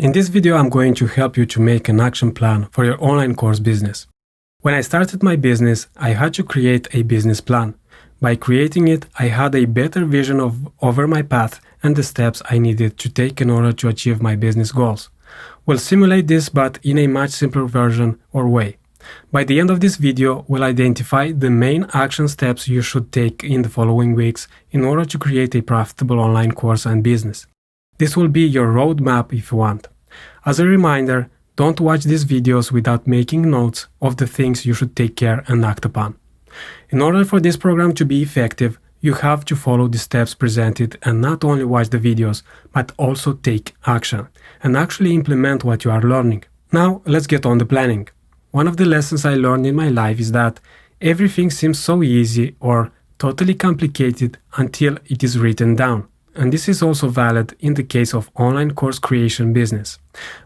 In this video, I'm going to help you to make an action plan for your online course business. When I started my business, I had to create a business plan. By creating it, I had a better vision over my path and the steps I needed to take in order to achieve my business goals. We'll simulate this, but in a much simpler version or way. By the end of this video, we'll identify the main action steps you should take in the following weeks in order to create a profitable online course and business. This will be your roadmap if you want. As a reminder, don't watch these videos without making notes of the things you should take care and act upon. In order for this program to be effective, you have to follow the steps presented and not only watch the videos, but also take action and actually implement what you are learning. Now, let's get on the planning. One of the lessons I learned in my life is that everything seems so easy or totally complicated until it is written down. And this is also valid in the case of online course creation business.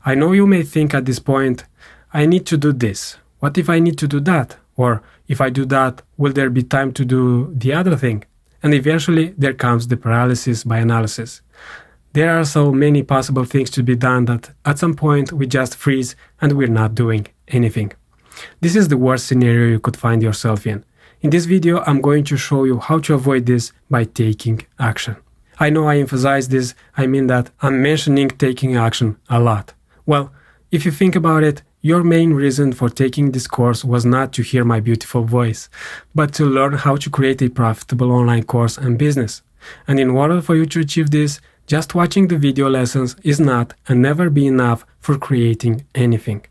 I know you may think at this point, I need to do this. What if I need to do that? Or if I do that, will there be time to do the other thing? And eventually there comes the paralysis by analysis. There are so many possible things to be done that at some point we just freeze and we're not doing anything. This is the worst scenario you could find yourself in. In this video, I'm going to show you how to avoid this by taking action. I know I emphasize this, I mean that I'm mentioning taking action a lot. Well, if you think about it, your main reason for taking this course was not to hear my beautiful voice, but to learn how to create a profitable online course and business. And in order for you to achieve this, just watching the video lessons is not and never be enough for creating anything.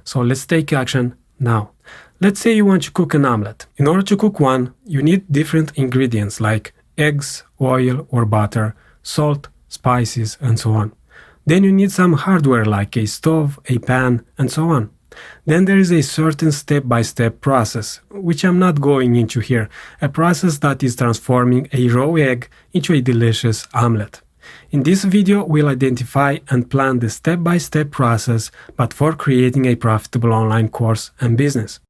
So let's take action now. Let's say you want to cook an omelette. In order to cook one, you need different ingredients like eggs, oil or butter, salt, spices, and so on. Then you need some hardware like a stove, a pan, and so on. Then there is a certain step-by-step process, which I'm not going into here, a process that is transforming a raw egg into a delicious omelette. In this video, we'll identify and plan the step-by-step process, but for creating a profitable online course and business.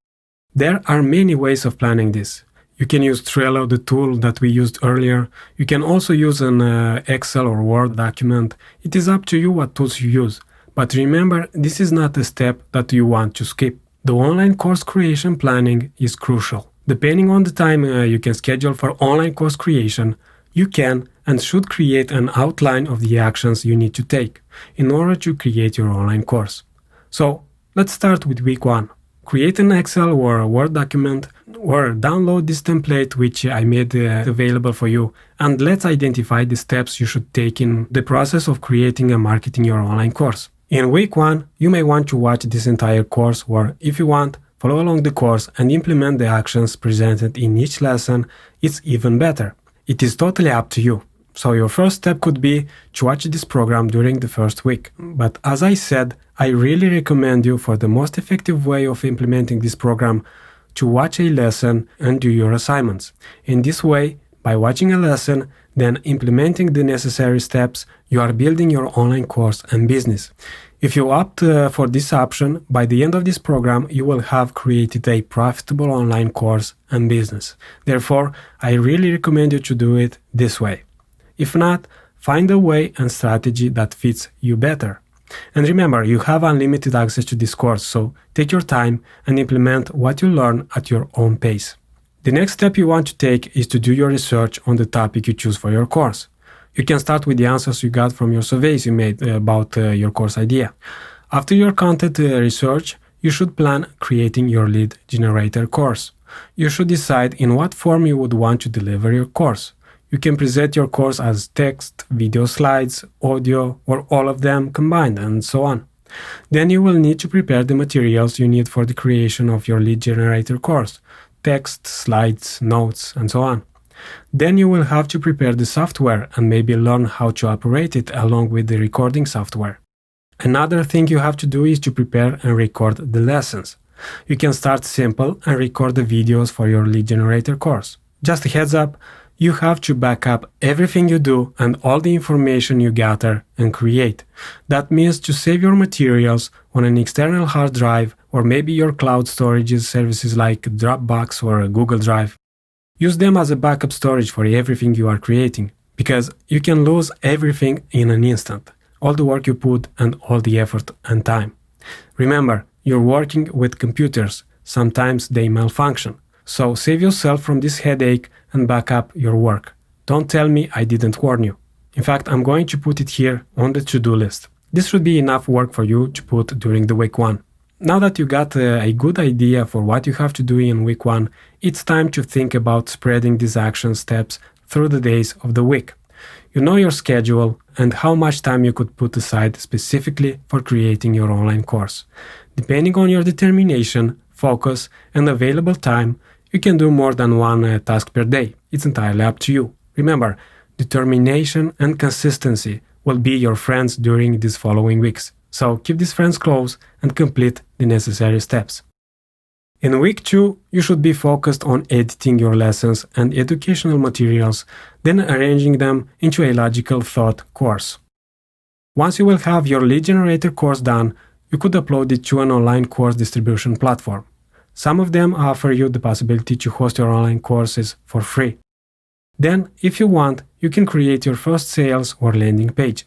There are many ways of planning this. You can use Trello, the tool that we used earlier. You can also use an Excel or Word document. It is up to you what tools you use. But remember, this is not a step that you want to skip. The online course creation planning is crucial. Depending on the time you can schedule for online course creation, you can and should create an outline of the actions you need to take in order to create your online course. So, let's start with week 1. Create an Excel or a Word document or download this template which I made available for you, and let's identify the steps you should take in the process of creating and marketing your online course. In week 1, you may want to watch this entire course, or if you want, follow along the course and implement the actions presented in each lesson. It's even better. It is totally up to you. So your first step could be to watch this program during the first week. But as I said, I really recommend you, for the most effective way of implementing this program, to watch a lesson and do your assignments. In this way, by watching a lesson, then implementing the necessary steps, you are building your online course and business. If you opt for this option, by the end of this program, you will have created a profitable online course and business. Therefore, I really recommend you to do it this way. If not, find a way and strategy that fits you better. And remember, you have unlimited access to this course, so take your time and implement what you learn at your own pace. The next step you want to take is to do your research on the topic you choose for your course. You can start with the answers you got from your surveys you made about your course idea. After your content research, you should plan creating your lead generator course. You should decide in what form you would want to deliver your course. You can present your course as text, video slides, audio, or all of them combined, and so on. Then you will need to prepare the materials you need for the creation of your lead generator course: text, slides, notes, and so on. Then you will have to prepare the software and maybe learn how to operate it along with the recording software. Another thing you have to do is to prepare and record the lessons. You can start simple and record the videos for your lead generator course. Just a heads up, you have to back up everything you do and all the information you gather and create. That means to save your materials on an external hard drive or maybe your cloud storage services like Dropbox or Google Drive. Use them as a backup storage for everything you are creating, because you can lose everything in an instant. all the work you put, and all the effort and time. Remember, you're working with computers. Sometimes they malfunction. So save yourself from this headache and back up your work. Don't tell me I didn't warn you. In fact, I'm going to put it here on the to-do list. This should be enough work for you to put during the week 1. Now that you got a good idea for what you have to do in week 1, it's time to think about spreading these action steps through the days of the week. You know your schedule and how much time you could put aside specifically for creating your online course. Depending on your determination, focus, and available time, you can do more than one task per day. It's entirely up to you. Remember, determination and consistency will be your friends during these following weeks. So keep these friends close and complete the necessary steps. In week 2, you should be focused on editing your lessons and educational materials, then arranging them into a logical thought course. Once you will have your lead generator course done, you could upload it to an online course distribution platform. Some of them offer you the possibility to host your online courses for free. Then, if you want, you can create your first sales or landing page.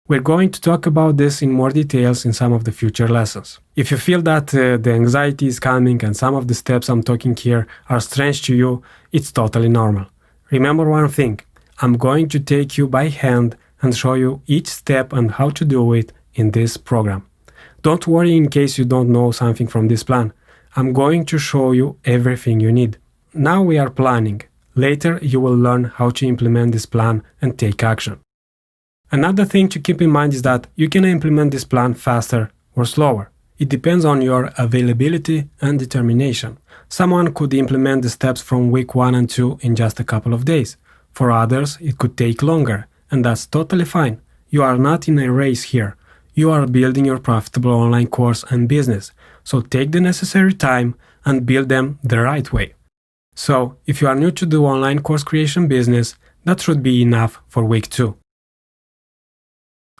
We're going to talk about this in more details in some of the future lessons. If you feel that the anxiety is coming and some of the steps I'm talking here are strange to you, it's totally normal. Remember one thing, I'm going to take you by hand and show you each step and how to do it in this program. Don't worry in case you don't know something from this plan. I'm going to show you everything you need. Now we are planning. Later you will learn how to implement this plan and take action. Another thing to keep in mind is that you can implement this plan faster or slower. It depends on your availability and determination. Someone could implement the steps from week 1 and 2 in just a couple of days. For others, it could take longer, and that's totally fine. You are not in a race here. You are building your profitable online course and business, so take the necessary time and build them the right way. So, if you are new to the online course creation business, that should be enough for week 2.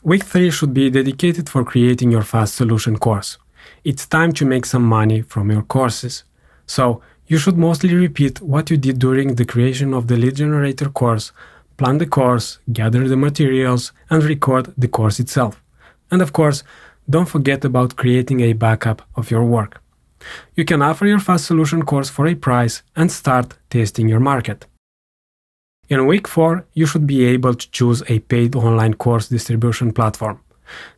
Week 3 should be dedicated for creating your fast solution course. It's time to make some money from your courses. So, you should mostly repeat what you did during the creation of the lead generator course, plan the course, gather the materials, and record the course itself. And of course, don't forget about creating a backup of your work. You can offer your fast solution course for a price and start testing your market. In week 4, you should be able to choose a paid online course distribution platform.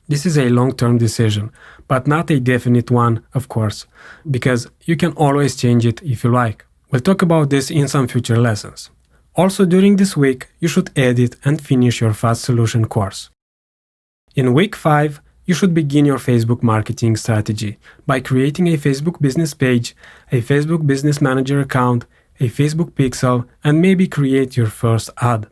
This is a long-term decision, but not a definite one, of course, because you can always change it if you like. We'll talk about this in some future lessons. Also, during this week, you should edit and finish your fast solution course. In week 5, you should begin your Facebook marketing strategy by creating a Facebook business page, a Facebook Business Manager account, a Facebook pixel, and maybe create your first ad.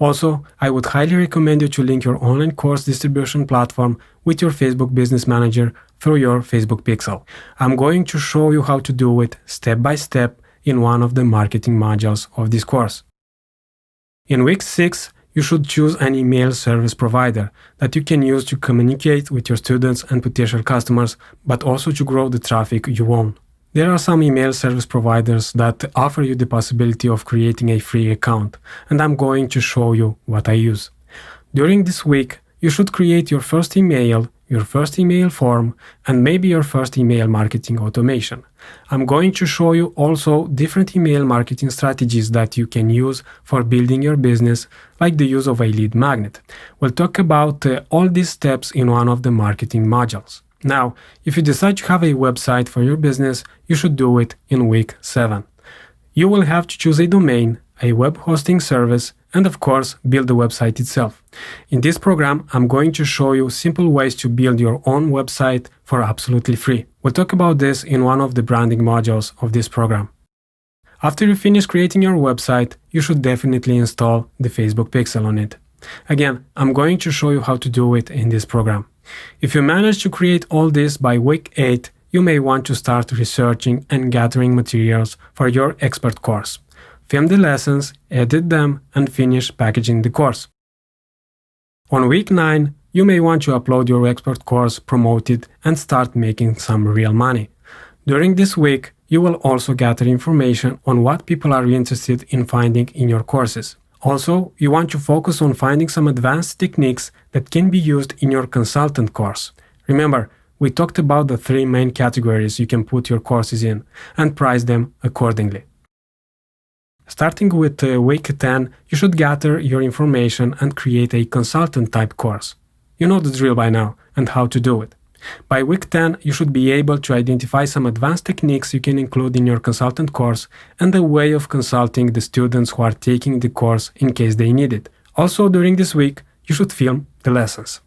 Also, I would highly recommend you to link your online course distribution platform with your Facebook Business Manager through your Facebook pixel. I'm going to show you how to do it step by step in one of the marketing modules of this course. In week 6, you should choose an email service provider that you can use to communicate with your students and potential customers, but also to grow the traffic you own. There are some email service providers that offer you the possibility of creating a free account, and I'm going to show you what I use. During this week, you should create your first email form, and maybe your first email marketing automation. I'm going to show you also different email marketing strategies that you can use for building your business, like the use of a lead magnet. We'll talk about all these steps in one of the marketing modules. Now, if you decide to have a website for your business, you should do it in week 7. You will have to choose a domain, a web hosting service, and of course, build the website itself. In this program, I'm going to show you simple ways to build your own website for absolutely free. We'll talk about this in one of the branding modules of this program. After you finish creating your website, you should definitely install the Facebook pixel on it. Again, I'm going to show you how to do it in this program. If you manage to create all this by week 8, you may want to start researching and gathering materials for your expert course. Film the lessons, edit them, and finish packaging the course. On week 9, you may want to upload your expert course, promote it, and start making some real money. During this week, you will also gather information on what people are interested in finding in your courses. Also, you want to focus on finding some advanced techniques that can be used in your consultant course. Remember, we talked about the 3 main categories you can put your courses in and price them accordingly. Starting with week 10, you should gather your information and create a consultant-type course. You know the drill by now and how to do it. By week 10, you should be able to identify some advanced techniques you can include in your consultant course and a way of consulting the students who are taking the course in case they need it. Also, during this week, you should film the lessons.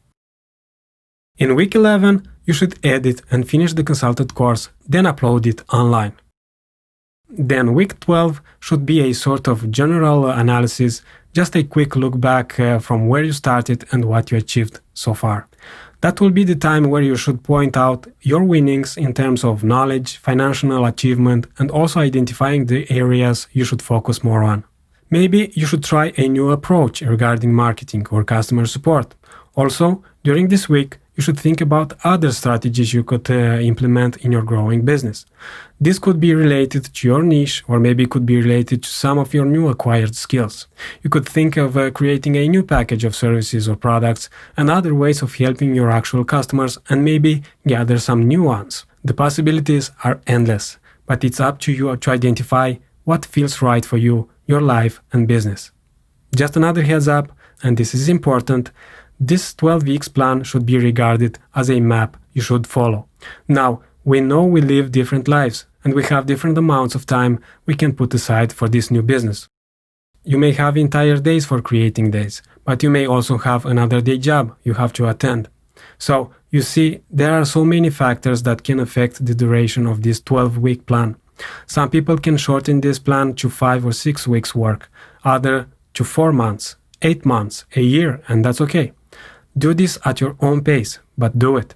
In week 11, you should edit and finish the consultant course, then upload it online. Then week 12 should be a sort of general analysis, just a quick look back from where you started and what you achieved so far. That will be the time where you should point out your winnings in terms of knowledge, financial achievement, and also identifying the areas you should focus more on. Maybe you should try a new approach regarding marketing or customer support. Also, during this week, you should think about other strategies you could implement in your growing business. This could be related to your niche, or maybe could be related to some of your new acquired skills. You could think of creating a new package of services or products and other ways of helping your actual customers and maybe gather some new ones. The possibilities are endless, but it's up to you to identify what feels right for you, your life and business. Just another heads up, and this is important, this 12 weeks plan should be regarded as a map you should follow. Now, we know we live different lives and we have different amounts of time we can put aside for this new business. You may have entire days for creating days, but you may also have another day job you have to attend. So, you see, there are so many factors that can affect the duration of this 12-week plan. Some people can shorten this plan to 5 or 6 weeks work, other to 4 months, 8 months, a year, and that's okay. Do this at your own pace, but do it.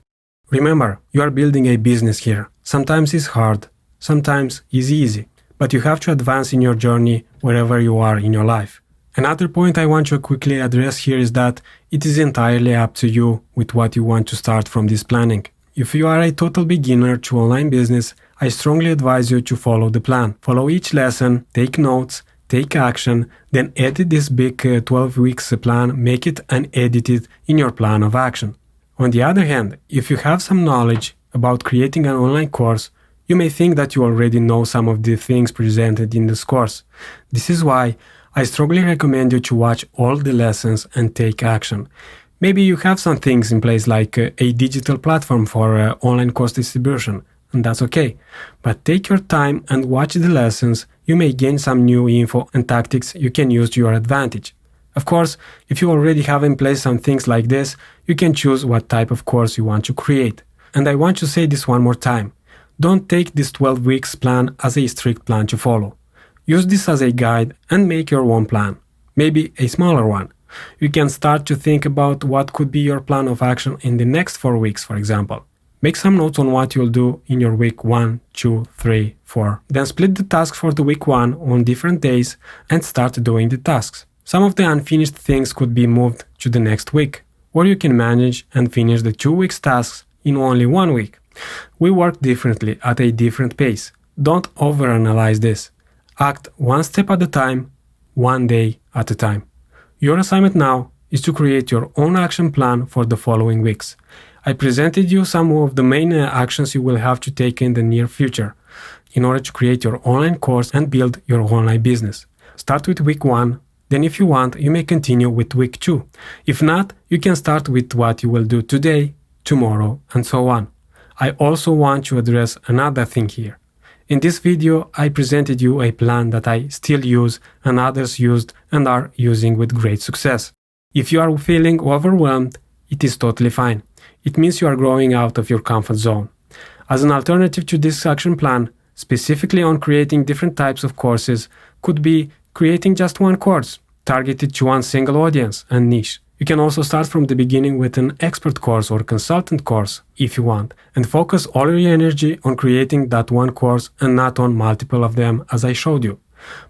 Remember, you are building a business here. Sometimes it's hard, sometimes it's easy, but you have to advance in your journey wherever you are in your life. Another point I want to quickly address here is that it is entirely up to you with what you want to start from this planning. If you are a total beginner to online business, I strongly advise you to follow the plan. Follow each lesson, take notes, take action, then edit this big 12 weeks plan, make it and edit it in your plan of action. On the other hand, if you have some knowledge about creating an online course, you may think that you already know some of the things presented in this course. This is why I strongly recommend you to watch all the lessons and take action. Maybe you have some things in place like a digital platform for online course distribution, and that's okay. But take your time and watch the lessons. You may gain some new info and tactics you can use to your advantage. Of course, if you already have in place some things like this, you can choose what type of course you want to create. And I want to say this one more time. Don't take this 12 weeks plan as a strict plan to follow. Use this as a guide and make your own plan, maybe a smaller one. You can start to think about what could be your plan of action in the next 4 weeks, for example. Make some notes on what you'll do in your week 1, 2, 3, 4. Then split the tasks for the week 1 on different days and start doing the tasks. Some of the unfinished things could be moved to the next week, or you can manage and finish the 2 weeks tasks in only 1 week. We work differently at a different pace. Don't overanalyze this. Act one step at a time, 1 day at a time. Your assignment now is to create your own action plan for the following weeks. I presented you some of the main actions you will have to take in the near future in order to create your online course and build your online business. Start with week 1, then if you want, you may continue with week 2. If not, you can start with what you will do today, tomorrow, and so on. I also want to address another thing here. In this video, I presented you a plan that I still use and others used and are using with great success. If you are feeling overwhelmed, it is totally fine. It means you are growing out of your comfort zone. As an alternative to this action plan, specifically on creating different types of courses, could be creating just one course, targeted to one single audience and niche. You can also start from the beginning with an expert course or consultant course if you want, and focus all your energy on creating that one course and not on multiple of them as I showed you.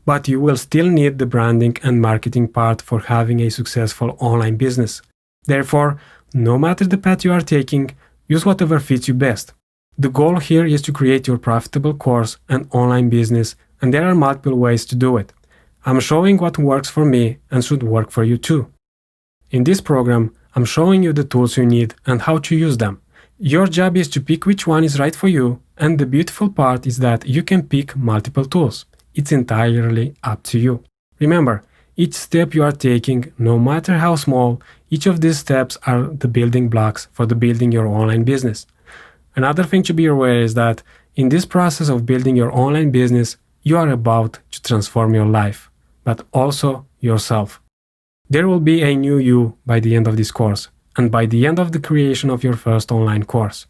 But you will still need the branding and marketing part for having a successful online business. Therefore, no matter the path you are taking, use whatever fits you best. The goal here is to create your profitable course and online business, and there are multiple ways to do it. I'm showing what works for me and should work for you too. In this program, I'm showing you the tools you need and how to use them. Your job is to pick which one is right for you, and the beautiful part is that you can pick multiple tools. It's entirely up to you. Remember, each step you are taking, no matter how small, each of these steps are the building blocks for the building your online business. Another thing to be aware is that in this process of building your online business, you are about to transform your life, but also yourself. There will be a new you by the end of this course, and by the end of the creation of your first online course.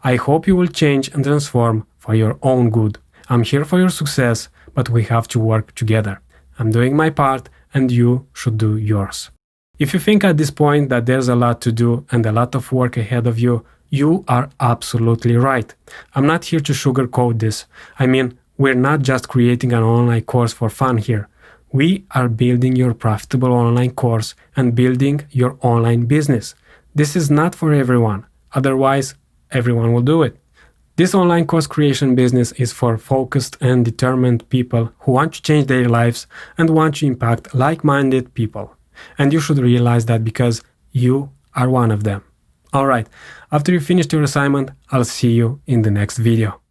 I hope you will change and transform for your own good. I'm here for your success, but we have to work together. I'm doing my part, and you should do yours. If you think at this point that there's a lot to do and a lot of work ahead of you, you are absolutely right. I'm not here to sugarcoat this. I mean, we're not just creating an online course for fun here. We are building your profitable online course and building your online business. This is not for everyone. Otherwise, everyone will do it. This online course creation business is for focused and determined people who want to change their lives and want to impact like-minded people. And you should realize that because you are one of them. Alright, after you finish your assignment, I'll see you in the next video.